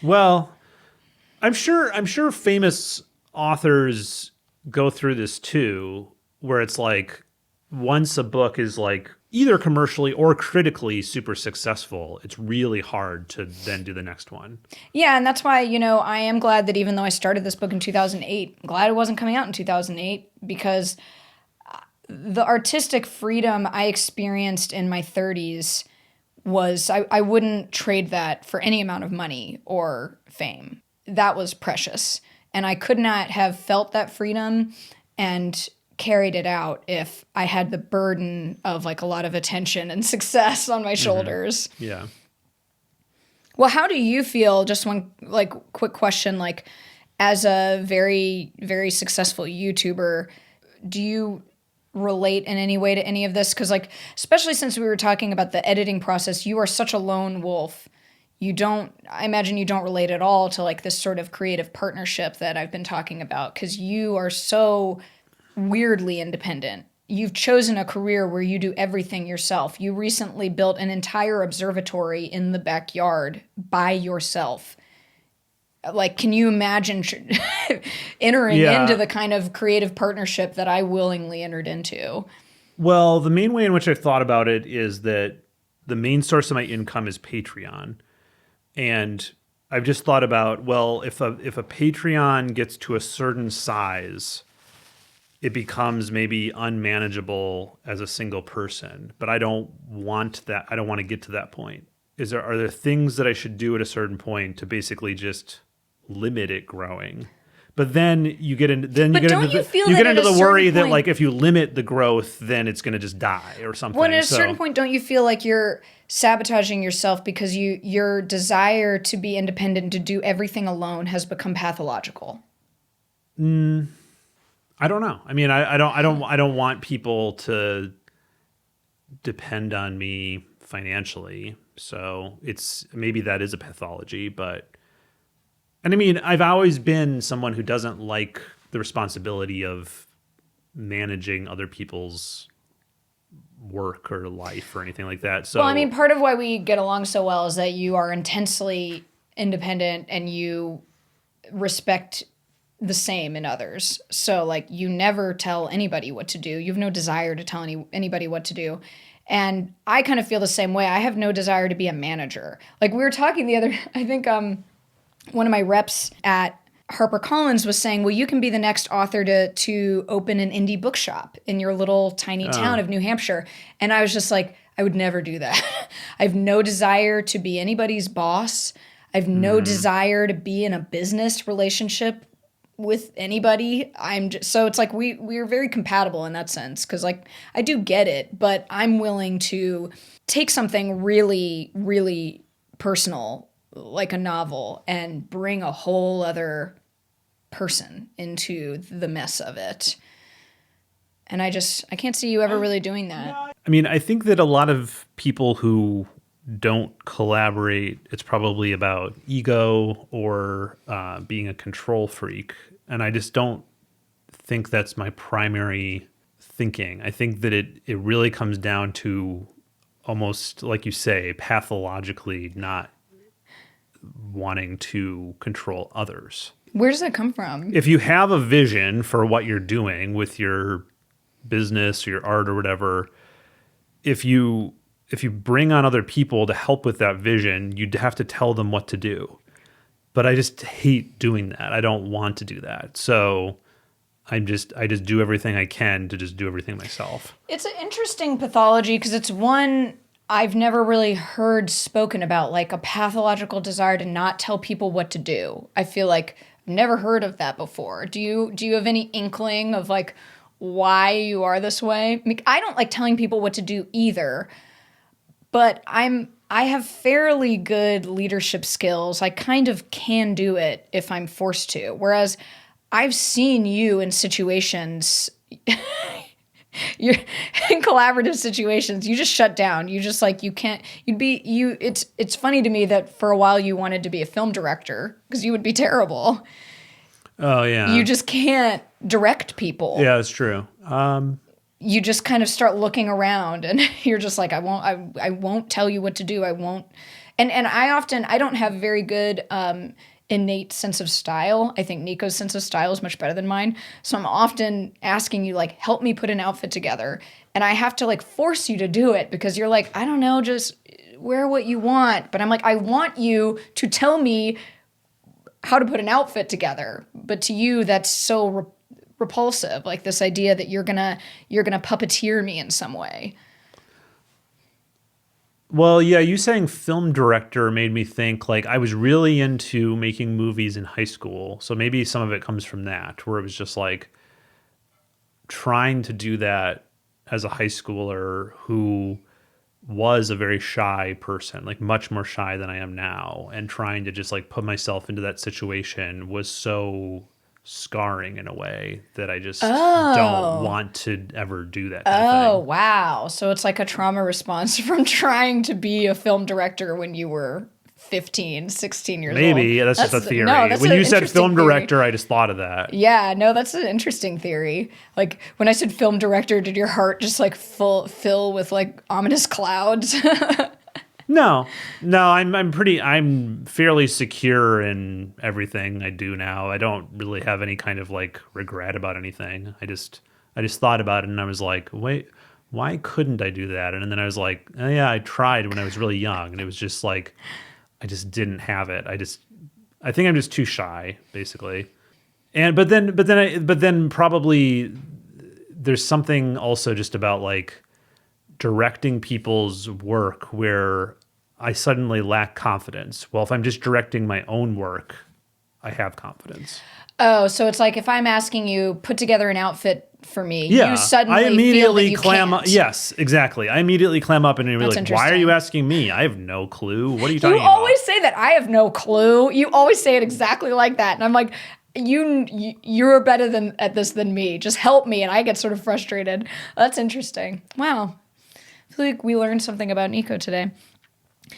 Well, I'm sure famous authors go through this too, where it's like, once a book is like either commercially or critically super successful, it's really hard to then do the next one. Yeah, and that's why, I am glad that even though I started this book in 2008, I'm glad it wasn't coming out in 2008, because the artistic freedom I experienced in my 30s was, I wouldn't trade that for any amount of money or fame. That was precious. And I could not have felt that freedom and carried it out if I had the burden of like a lot of attention and success on my shoulders. Yeah. Well, how do you feel? Just one like quick question, like as a very, very successful YouTuber, do you relate in any way to any of this? Because like, especially since we were talking about the editing process, you are such a lone wolf. I imagine you don't relate at all to like this sort of creative partnership that I've been talking about, because you are so weirdly independent. You've chosen a career where you do everything yourself. You recently built an entire observatory in the backyard by yourself. Like, can you imagine entering into the kind of creative partnership that I willingly entered into? Well, the main way in which I've thought about it is that the main source of my income is Patreon. And I've just thought about, well, if a Patreon gets to a certain size, it becomes maybe unmanageable as a single person. But I don't want that. I don't want to get to that point. Are there things that I should do at a certain point to basically just limit it growing? But then you get into the worry that like if you limit the growth, then it's going to just die or something. Well, at a certain point, don't you feel like you're sabotaging yourself because your desire to be independent, to do everything alone, has become pathological? I don't know. I mean, I don't want people to depend on me financially. So maybe that is a pathology, and I mean, I've always been someone who doesn't like the responsibility of managing other people's work or life or anything like that. So, well, I mean, part of why we get along so well is that you are intensely independent and you respect the same in others. So, like, you never tell anybody what to do. You have no desire to tell anybody what to do. And I kind of feel the same way. I have no desire to be a manager. Like, we were talking I think, one of my reps at HarperCollins was saying, well, you can be the next author to open an indie bookshop in your little tiny town of New Hampshire. And I was just like, I would never do that. I have no desire to be anybody's boss. I have no desire to be in a business relationship with anybody. So it's like we're very compatible in that sense, because like I do get it, but I'm willing to take something really, really personal like a novel and bring a whole other person into the mess of it. And I can't see you ever really doing that. I mean, I think that a lot of people who don't collaborate, it's probably about ego or being a control freak. And I just don't think that's my primary thinking. I think that it really comes down to almost, like you say, pathologically not wanting to control others. Where does that come from? If you have a vision for what you're doing with your business or your art or whatever, if you bring on other people to help with that vision, you'd have to tell them what to do. But I just hate doing that. I don't want to do that. So I just do everything I can to just do everything myself. It's an interesting pathology because it's one I've never really heard spoken about, like a pathological desire to not tell people what to do. I feel like I've never heard of that before. Do you have any inkling of like why you are this way? I mean, I don't like telling people what to do either, but I have fairly good leadership skills. I kind of can do it if I'm forced to. Whereas I've seen you in situations you're in collaborative situations, you just shut down. You just like, you can't, it's funny to me that for a while you wanted to be a film director because you would be terrible. Oh yeah. You just can't direct people. Yeah, that's true. You just kind of start looking around and you're just like, I won't tell you what to do. I won't. And I don't have very good, innate sense of style. I think Nico's sense of style is much better than mine. So I'm often asking you, like, help me put an outfit together. And I have to, like, force you to do it because you're like, I don't know, just wear what you want. But I'm like, I want you to tell me how to put an outfit together. But to you, that's so repulsive. Like this idea that you're gonna puppeteer me in some way. Well, yeah, you saying film director made me think like I was really into making movies in high school. So maybe some of it comes from that, where it was just like trying to do that as a high schooler who was a very shy person, like much more shy than I am now, and trying to just like put myself into that situation was so scarring in a way that I just don't want to ever do that kind of thing. Wow. So it's like a trauma response from trying to be a film director when you were 15, 16 years old. Maybe that's just a theory. No, that's when an you said interesting film theory. director, I just thought of that. Yeah, no, that's an interesting theory. Like when I said film director, did your heart just like fill with like ominous clouds? No, I'm fairly secure in everything I do now. I don't really have any kind of like regret about anything. I just thought about it and I was like, wait, why couldn't I do that? And then I was like, oh, yeah, I tried when I was really young, and it was just like, I just didn't have it. I think I'm just too shy, basically. But then probably there's something also just about like directing people's work where I suddenly lack confidence. Well, if I'm just directing my own work, I have confidence. Oh, so it's like if I'm asking you put together an outfit for me, Yeah, you suddenly I immediately feel that you clam can't. up. Yes, exactly. I immediately clam up and be That's like, "Why are interesting. you asking me? I have no clue. What are you talking You about?" always say that. I have no clue. You always say it exactly like that, and I'm like, you're better at this than me. Just help me, and I get sort of frustrated. That's interesting. Wow, I feel like we learned something about Nico today.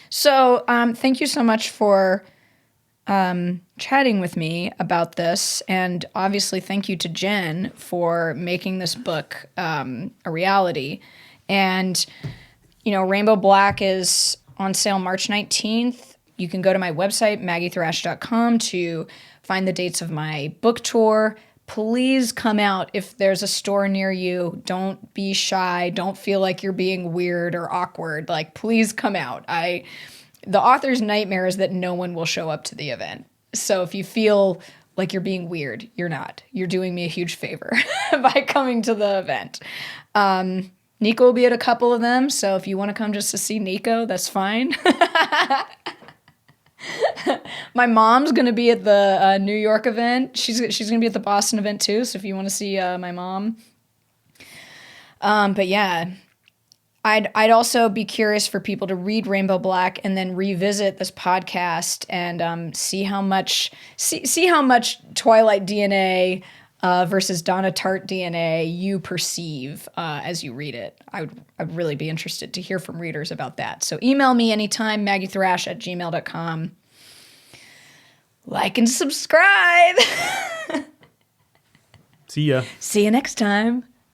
So, thank you so much for chatting with me about this, and obviously thank you to Jen for making this book a reality. And Rainbow Black is on sale March 19th. You can go to my website, maggiethrash.com, to find the dates of my book tour. Please come out if there's a store near you. Don't be shy. Don't feel like you're being weird or awkward. Like, please come out. The author's nightmare is that no one will show up to the event. So if you feel like you're being weird, you're not. You're doing me a huge favor by coming to the event. Nico will be at a couple of them, so if you want to come just to see Nico, that's fine. My mom's going to be at the New York event. She's going to be at the Boston event too, so if you want to see my mom. But yeah, I'd also be curious for people to read Rainbow Black and then revisit this podcast and see how much Twilight DNA versus Donna Tart DNA you perceive as you read it. I'd really be interested to hear from readers about that. So email me anytime, maggiethrash@gmail.com. Like and subscribe. See ya. See you next time.